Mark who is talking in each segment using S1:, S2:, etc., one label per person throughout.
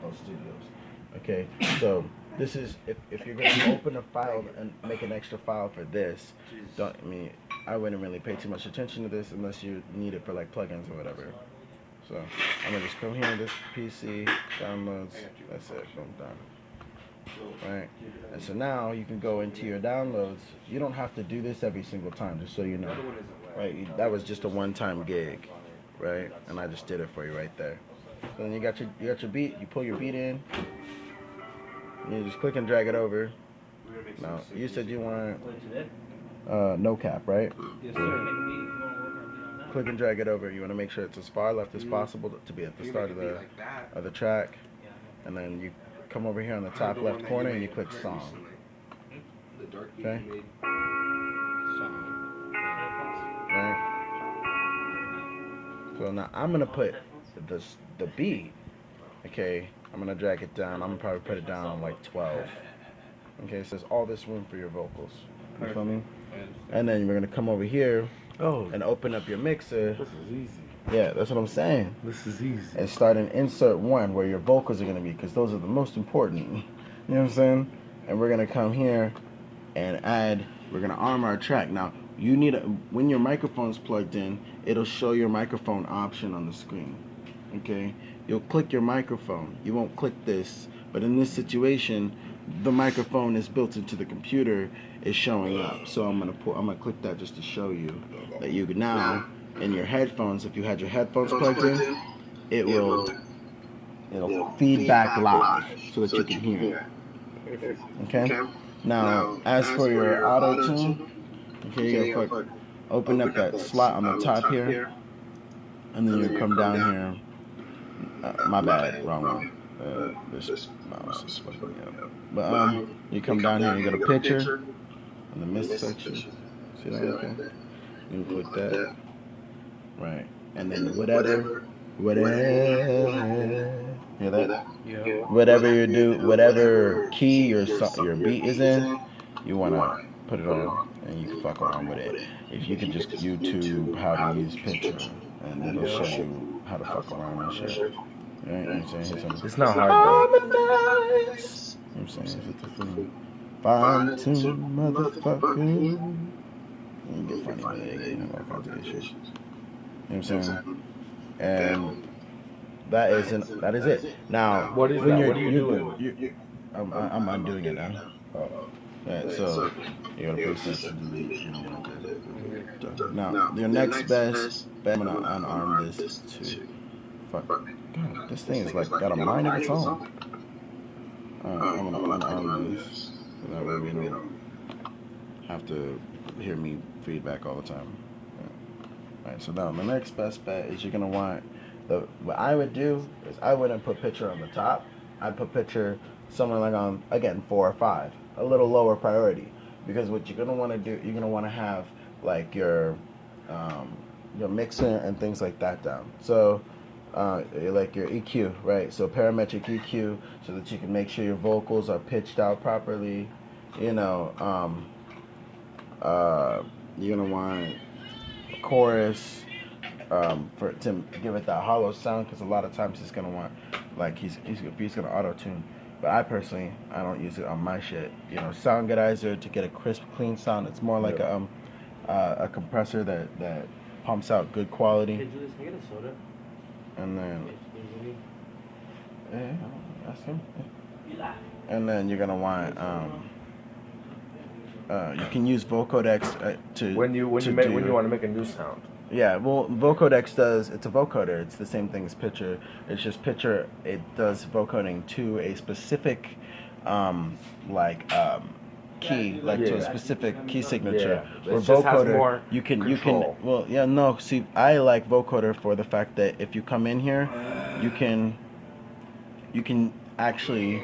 S1: FL Studios. Okay, so this is if you're gonna open a file and make an extra file for this, I wouldn't really pay too much attention to this unless you need it for like plugins or whatever. So I'm gonna just come here to this PC, downloads, that's it, boom, done. Right, and so now you can go into your downloads. You don't have to do this every single time, just so you know. Right, that was just a one-time gig, right? And I just did it for you right there. So then you got your beat. You pull your beat in. You just click and drag it over. Now you said you want no cap, right?
S2: Yes, sir.
S1: Click and drag it over. You want to make sure it's as far left as possible to be at the start of the track, and then you come over here on the top left corner and you click song. Okay. Right. So now I'm gonna put the beat. Okay. I'm gonna drag it down. I'm gonna probably put it down like 12. Okay. So there's all this room for your vocals. You feel me? And then we're gonna come over here. And open up your mixer.
S3: This is easy.
S1: Yeah, that's what I'm saying.
S3: This is easy.
S1: And start an insert 1 where your vocals are going to be, because those are the most important. You know what I'm saying? And we're going to come here and we're going to arm our track. Now, when your microphone's plugged in, it'll show your microphone option on the screen. Okay? You'll click your microphone. You won't click this. But in this situation, the microphone is built into the computer, is showing up. So I'm gonna click that just to show you that you can now in your headphones, if you had your headphones plugged in, it'll feed back live so that you can hear it. Okay? Now, as for your auto tune, okay, you gotta open up that slot on the top here, and then you come down here. My bad, wrong one. This mouse is fucking me up. But you come down here and you got a picture in the mist section. See that? Okay. You click that. Right. And then whatever. Hear that?
S2: Yeah.
S1: Whatever key your beat is in, you wanna put it on, and you can fuck around with it. If you can just YouTube how to use picture, and it'll show you how to fuck around and shit. Right? I'm saying?
S3: It's not hard though.
S1: I'm saying, is it the thing? Fine tune, motherfucker. You get funny with it, you know, all kinds of issues. You know what I'm saying? And that is it. Now,
S3: What is that? What are you doing?
S1: I'm undoing it now. Right, so you gotta put this in delete. You know, now, your next best, I'm gonna unarm this too. Fuck. God, this thing is like got a mind of its own. I'm gonna unarm this. So that way we don't have to hear me feedback all the time. Alright, so now the next best bet is you're gonna want what I would do is I wouldn't put picture on the top. I'd put picture somewhere like on, again, 4 or 5, a little lower priority, because what you're gonna want to do, you're gonna want to have like your mixer and things like that down. So like your EQ, right? So parametric EQ, so that you can make sure your vocals are pitched out properly. You know, you're gonna want a chorus to give it that hollow sound, because a lot of times he's gonna want, like, he's gonna auto tune. But I personally, I don't use it on my shit. You know, sound gutizer to get a crisp, clean sound. It's more like a compressor that pumps out good quality.
S2: Hey, Julius, can I get a soda?
S1: And then, ask him. And then you're gonna want, you can use vocodex to
S3: When you want to make a new sound.
S1: Yeah, well, vocodex it's a vocoder. It's the same thing as pitcher. It's just pitcher. It does vocoding to a specific, key, to a specific key signature.
S3: Yeah,
S1: Where
S3: it just has
S1: vocoder,
S3: more
S1: you can,
S3: control.
S1: well, yeah, no. See, I like vocoder for the fact that if you come in here, you can actually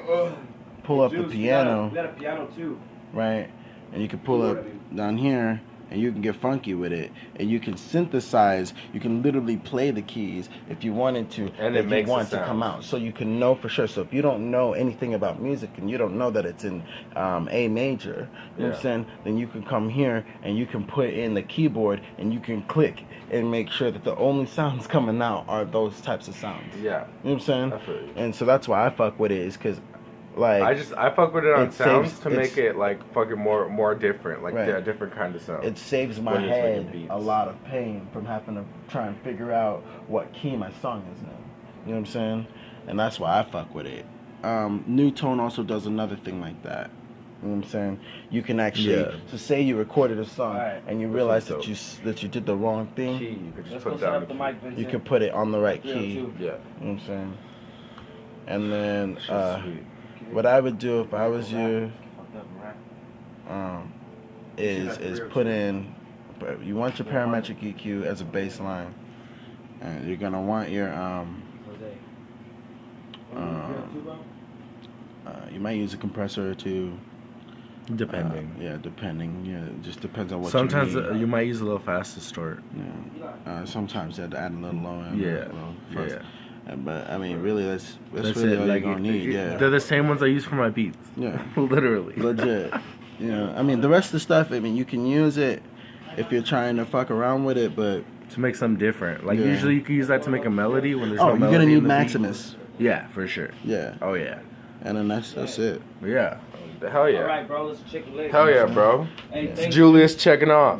S1: pull up the piano.
S2: We got a piano too.
S1: Right, and you can pull up down here and you can get funky with it, and you can synthesize. You can literally play the keys if you wanted to,
S3: and
S1: if
S3: it makes
S1: you want
S3: a
S1: to
S3: sound.
S1: come out, so you can know for sure. So if you don't know anything about music and you don't know that it's in A major, you know what I'm saying, then you can come here and you can put in the keyboard and you can click and make sure that the only sounds coming out are those types of sounds.
S3: Yeah.
S1: You know what I'm saying?
S3: I feel you.
S1: And so that's why I fuck with it, is because, like,
S3: I fuck with it on sounds
S1: saves,
S3: to make it like fucking more different, like
S1: Right.
S3: a different kind of sound.
S1: It saves my
S3: when it's making
S1: head
S3: beats.
S1: a lot of pain from having to try and figure out what key my song is in. You know what I'm saying? And that's why I fuck with it. New Tone also does another thing like that. You know what I'm saying? You can actually, so say you recorded a song and you realize that you did the wrong thing.
S3: Key, you could just
S2: Let's
S3: put
S2: go set
S3: down
S2: up the mic, Vincent.
S1: You can put it on the right key. You
S2: 302.
S3: Yeah.
S1: know what I'm saying? And then
S3: Sweet.
S1: what I would do if I was you
S2: Fucked up and rap.
S1: is put in, you want your parametric EQ as a baseline, and you're gonna want your
S2: Jose.
S1: you might use a compressor or two.
S3: Depending.
S1: Depending. Yeah, it just depends on what
S3: Sometimes
S1: you need.
S3: you might use a little fast to start.
S1: Yeah. Sometimes you have to add a little low end.
S3: Yeah.
S1: A little fuzz.
S3: Yeah.
S1: But I mean, really, that's
S3: That's
S1: really
S3: it.
S1: all
S3: Like,
S1: you're gonna need. Yeah.
S3: They're the same ones I use for my beats.
S1: Yeah.
S3: Literally.
S1: Legit. You know, I mean, the rest of the stuff, I mean, you can use it if you're trying to fuck around with it, but
S3: To make something different. Like
S1: Yeah.
S3: usually you can use that to make a melody when there's no
S1: you're
S3: melody.
S1: gonna
S3: in
S1: need
S3: the beat.
S1: Maximus.
S3: Yeah, for sure.
S1: Yeah.
S3: Oh yeah.
S1: And then that's it.
S3: Yeah. Hell yeah.
S2: All right, bro. Let's check it later.
S3: Hell yeah, bro.
S2: Hey,
S3: It's
S2: thanks.
S3: Julius checking off.